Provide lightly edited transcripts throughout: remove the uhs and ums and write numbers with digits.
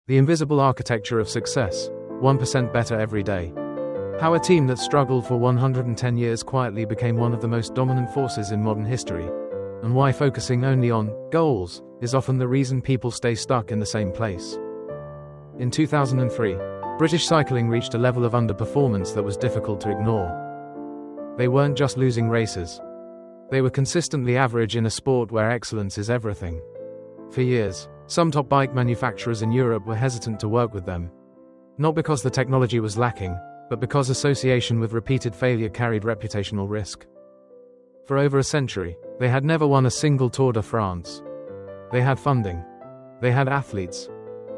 The invisible architecture of success, 1% better every day. How a team that struggled for 110 years quietly became one of the most dominant forces in modern history. And why focusing only on goals is often the reason people stay stuck in the same place. In 2003, British cycling reached a level of underperformance that was difficult to ignore. They weren't just losing races. They were consistently average in a sport where excellence is everything. For years, some top bike manufacturers in Europe were hesitant to work with them. Not because the technology was lacking, but because association with repeated failure carried reputational risk. For over a century, they had never won a single Tour de France. They had funding. They had athletes.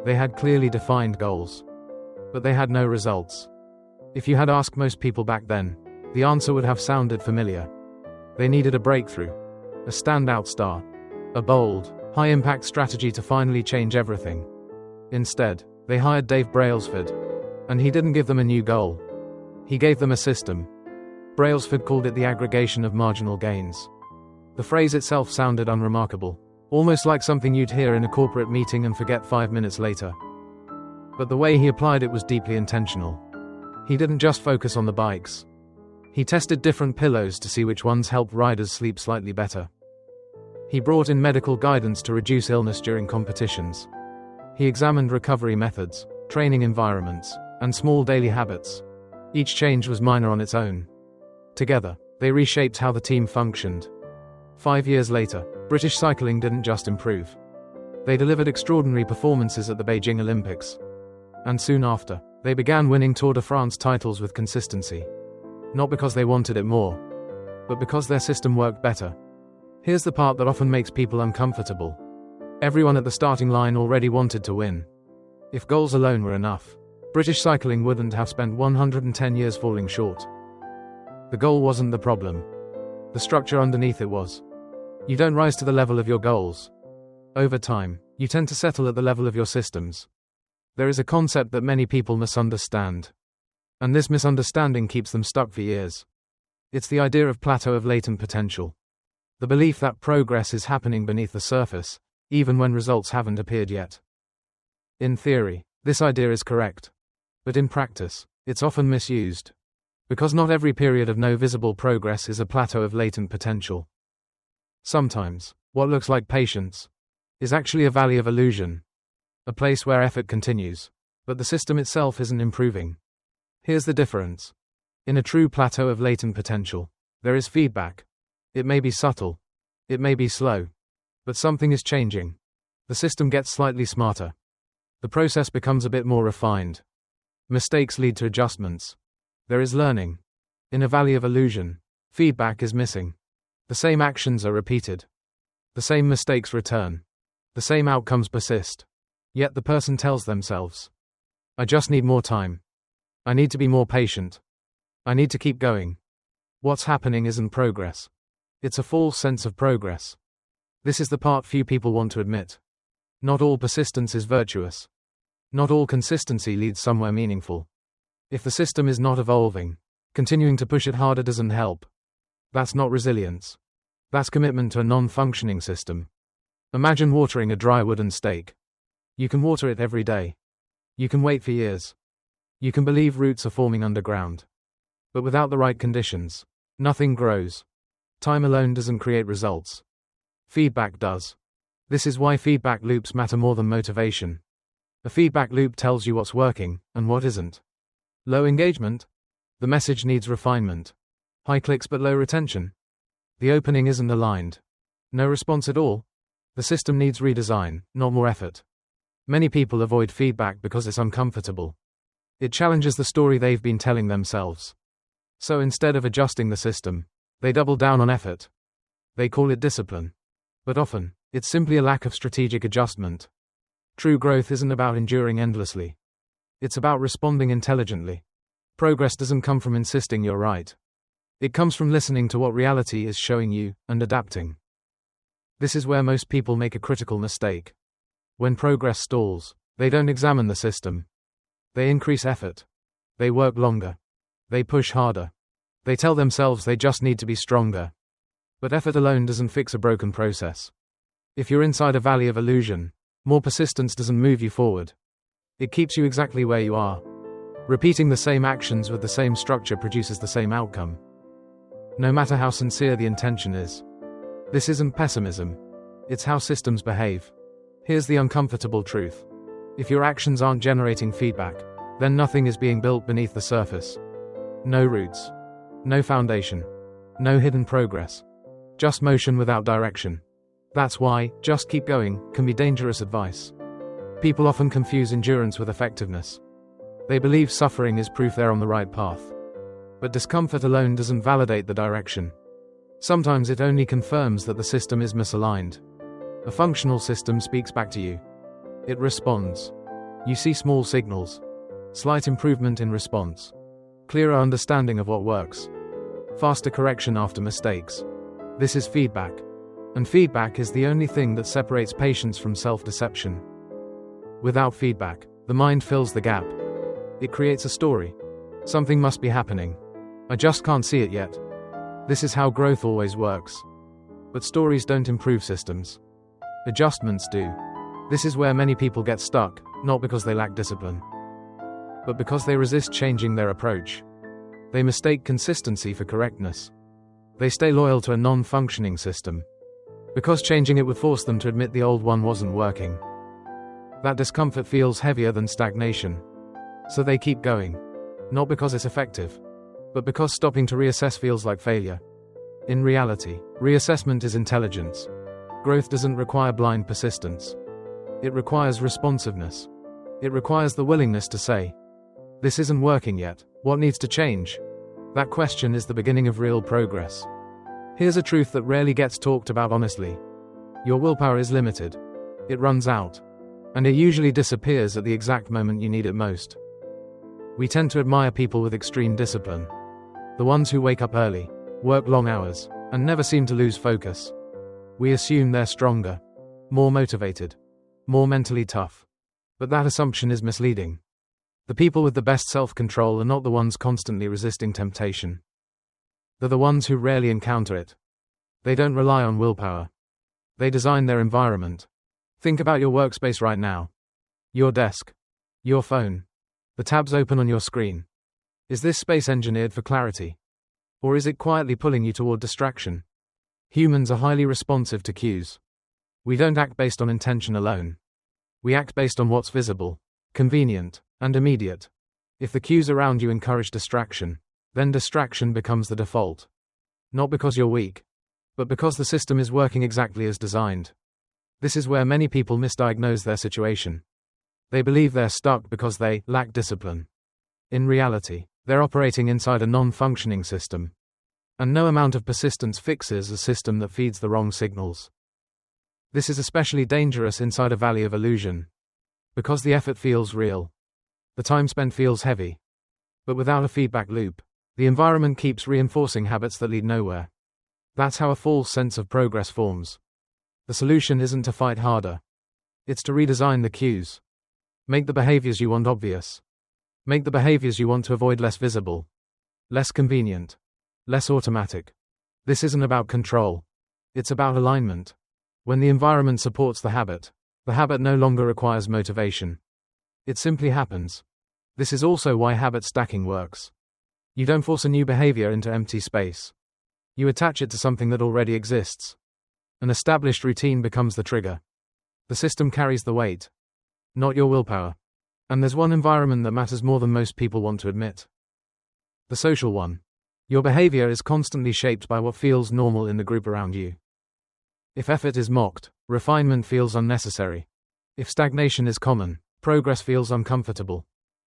They had clearly defined goals. But they had no results. If you had asked most people back then, the answer would have sounded familiar. They needed a breakthrough, a standout star, a bold, high-impact strategy to finally change everything. Instead, they hired Dave Brailsford. And he didn't give them a new goal. He gave them a system. Brailsford called it the aggregation of marginal gains. The phrase itself sounded unremarkable, almost like something you'd hear in a corporate meeting and forget 5 minutes later. But the way he applied it was deeply intentional. He didn't just focus on the bikes. He tested different pillows to see which ones helped riders sleep slightly better. He brought in medical guidance to reduce illness during competitions. He examined recovery methods, training environments, and small daily habits. Each change was minor on its own. Together, they reshaped how the team functioned. 5 years later, British cycling didn't just improve. They delivered extraordinary performances at the Beijing Olympics. And soon after, they began winning Tour de France titles with consistency. Not because they wanted it more, but because their system worked better. Here's the part that often makes people uncomfortable. Everyone at the starting line already wanted to win. If goals alone were enough, British cycling wouldn't have spent 110 years falling short. The goal wasn't the problem. The structure underneath it was. You don't rise to the level of your goals. Over time, you tend to settle at the level of your systems. There is a concept that many people misunderstand. And this misunderstanding keeps them stuck for years. It's the idea of plateau of latent potential. The belief that progress is happening beneath the surface, even when results haven't appeared yet. In theory, this idea is correct. But in practice, it's often misused. Because not every period of no visible progress is a plateau of latent potential. Sometimes, what looks like patience is actually a valley of illusion. A place where effort continues, but the system itself isn't improving. Here's the difference. In a true plateau of latent potential, there is feedback. It may be subtle. It may be slow. But something is changing. The system gets slightly smarter. The process becomes a bit more refined. Mistakes lead to adjustments. There is learning. In a valley of illusion, feedback is missing. The same actions are repeated. The same mistakes return. The same outcomes persist. Yet the person tells themselves, I just need more time. I need to be more patient. I need to keep going. What's happening isn't progress. It's a false sense of progress. This is the part few people want to admit. Not all persistence is virtuous. Not all consistency leads somewhere meaningful. If the system is not evolving, continuing to push it harder doesn't help. That's not resilience. That's commitment to a non-functioning system. Imagine watering a dry wooden stake. You can water it every day. You can wait for years. You can believe roots are forming underground. But without the right conditions, nothing grows. Time alone doesn't create results. Feedback does. This is why feedback loops matter more than motivation. A feedback loop tells you what's working and what isn't. Low engagement? The message needs refinement. High clicks but low retention? The opening isn't aligned. No response at all? The system needs redesign, not more effort. Many people avoid feedback because it's uncomfortable. It challenges the story they've been telling themselves. So instead of adjusting the system, they double down on effort. They call it discipline. But often, it's simply a lack of strategic adjustment. True growth isn't about enduring endlessly. It's about responding intelligently. Progress doesn't come from insisting you're right. It comes from listening to what reality is showing you, and adapting. This is where most people make a critical mistake. When progress stalls, they don't examine the system. They increase effort. They work longer. They push harder. They tell themselves they just need to be stronger. But effort alone doesn't fix a broken process. If you're inside a valley of illusion, more persistence doesn't move you forward. It keeps you exactly where you are. Repeating the same actions with the same structure produces the same outcome, no matter how sincere the intention is. This isn't pessimism. It's how systems behave. Here's the uncomfortable truth. If your actions aren't generating feedback, then nothing is being built beneath the surface. No roots. No foundation. No hidden progress. Just motion without direction. That's why, just keep going, can be dangerous advice. People often confuse endurance with effectiveness. They believe suffering is proof they're on the right path. But discomfort alone doesn't validate the direction. Sometimes it only confirms that the system is misaligned. A functional system speaks back to you. It responds. You see small signals. Slight improvement in response. Clearer understanding of what works. Faster correction after mistakes. This is feedback. And feedback is the only thing that separates patience from self-deception. Without feedback, the mind fills the gap. It creates a story. Something must be happening. I just can't see it yet. This is how growth always works. But stories don't improve systems. Adjustments do. This is where many people get stuck, not because they lack discipline, but because they resist changing their approach. They mistake consistency for correctness. They stay loyal to a non-functioning system, because changing it would force them to admit the old one wasn't working. That discomfort feels heavier than stagnation. So they keep going. Not because it's effective, but because stopping to reassess feels like failure. In reality, reassessment is intelligence. Growth doesn't require blind persistence. It requires responsiveness. It requires the willingness to say, "This isn't working yet, what needs to change?" That question is the beginning of real progress. Here's a truth that rarely gets talked about honestly. Your willpower is limited. It runs out. And it usually disappears at the exact moment you need it most. We tend to admire people with extreme discipline. The ones who wake up early, work long hours, and never seem to lose focus. We assume they're stronger, more motivated, more mentally tough. But that assumption is misleading. The people with the best self-control are not the ones constantly resisting temptation. They're the ones who rarely encounter it. They don't rely on willpower. They design their environment. Think about your workspace right now. Your desk. Your phone. The tabs open on your screen. Is this space engineered for clarity? Or is it quietly pulling you toward distraction? Humans are highly responsive to cues. We don't act based on intention alone. We act based on what's visible, convenient, and immediate. If the cues around you encourage distraction, then distraction becomes the default. Not because you're weak, but because the system is working exactly as designed. This is where many people misdiagnose their situation. They believe they're stuck because they lack discipline. In reality, they're operating inside a non-functioning system. And no amount of persistence fixes a system that feeds the wrong signals. This is especially dangerous inside a valley of illusion. Because the effort feels real. The time spent feels heavy. But without a feedback loop, the environment keeps reinforcing habits that lead nowhere. That's how a false sense of progress forms. The solution isn't to fight harder. It's to redesign the cues. Make the behaviors you want obvious. Make the behaviors you want to avoid less visible. Less convenient. Less automatic. This isn't about control. It's about alignment. When the environment supports the habit no longer requires motivation. It simply happens. This is also why habit stacking works. You don't force a new behavior into empty space. You attach it to something that already exists. An established routine becomes the trigger. The system carries the weight, not your willpower. And there's one environment that matters more than most people want to admit. The social one. Your behavior is constantly shaped by what feels normal in the group around you. If effort is mocked, refinement feels unnecessary. If stagnation is common, progress feels uncomfortable.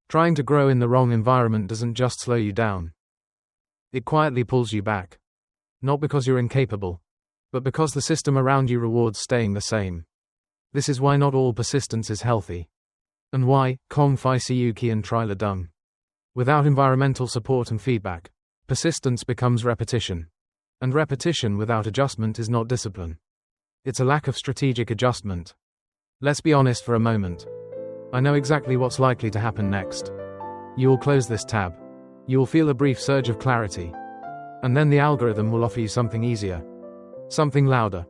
Trying to grow in the wrong environment doesn't just slow you down. It quietly pulls you back. Not because you're incapable, but because the system around you rewards staying the same. This is why not all persistence is healthy. And why, Kong Fi Siu Kian Tri La Dung. Without environmental support and feedback, persistence becomes repetition. And repetition without adjustment is not discipline. It's a lack of strategic adjustment. Let's be honest for a moment. I know exactly what's likely to happen next. You'll close this tab. You'll feel a brief surge of clarity. And then the algorithm will offer you something easier. Something louder.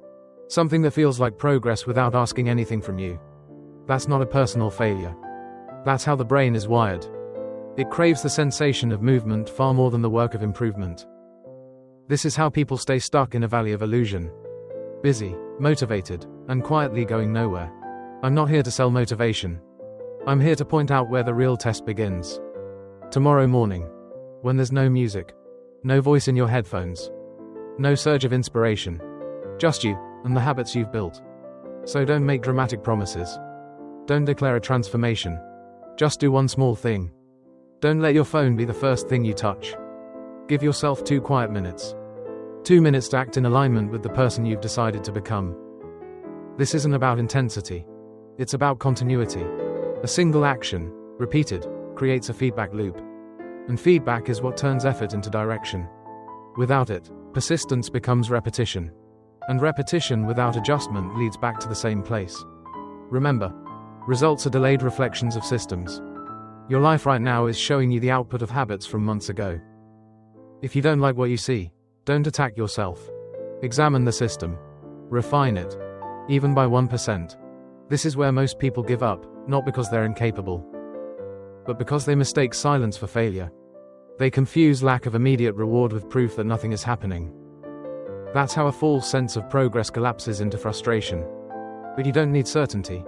Something that feels like progress without asking anything from you. That's not a personal failure. That's how the brain is wired. It craves the sensation of movement far more than the work of improvement. This is how people stay stuck in a valley of illusion. Busy, motivated, and quietly going nowhere. I'm not here to sell motivation. I'm here to point out where the real test begins. Tomorrow morning, when there's no music, no voice in your headphones, no surge of inspiration, just you and the habits you've built. So don't make dramatic promises. Don't declare a transformation. Just do one small thing. Don't let your phone be the first thing you touch. Give yourself 2 quiet minutes. 2 minutes to act in alignment with the person you've decided to become. This isn't about intensity. It's about continuity. A single action, repeated, creates a feedback loop. And feedback is what turns effort into direction. Without it, persistence becomes repetition. And repetition without adjustment leads back to the same place. Remember, results are delayed reflections of systems. Your life right now is showing you the output of habits from months ago. If you don't like what you see, don't attack yourself. Examine the system. Refine it. Even by 1%. This is where most people give up, not because they're incapable, but because they mistake silence for failure. They confuse lack of immediate reward with proof that nothing is happening. That's how a false sense of progress collapses into frustration. But you don't need certainty.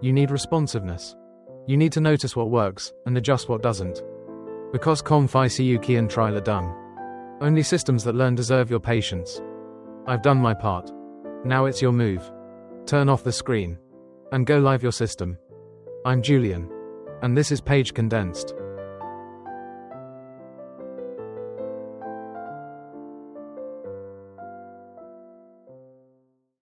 You need responsiveness. You need to notice what works, and adjust what doesn't. Because com fi siu and trial are done. Only systems that learn deserve your patience. I've done my part. Now it's your move. Turn off the screen. And go live your system. I'm Julian. And this is Page Condensed.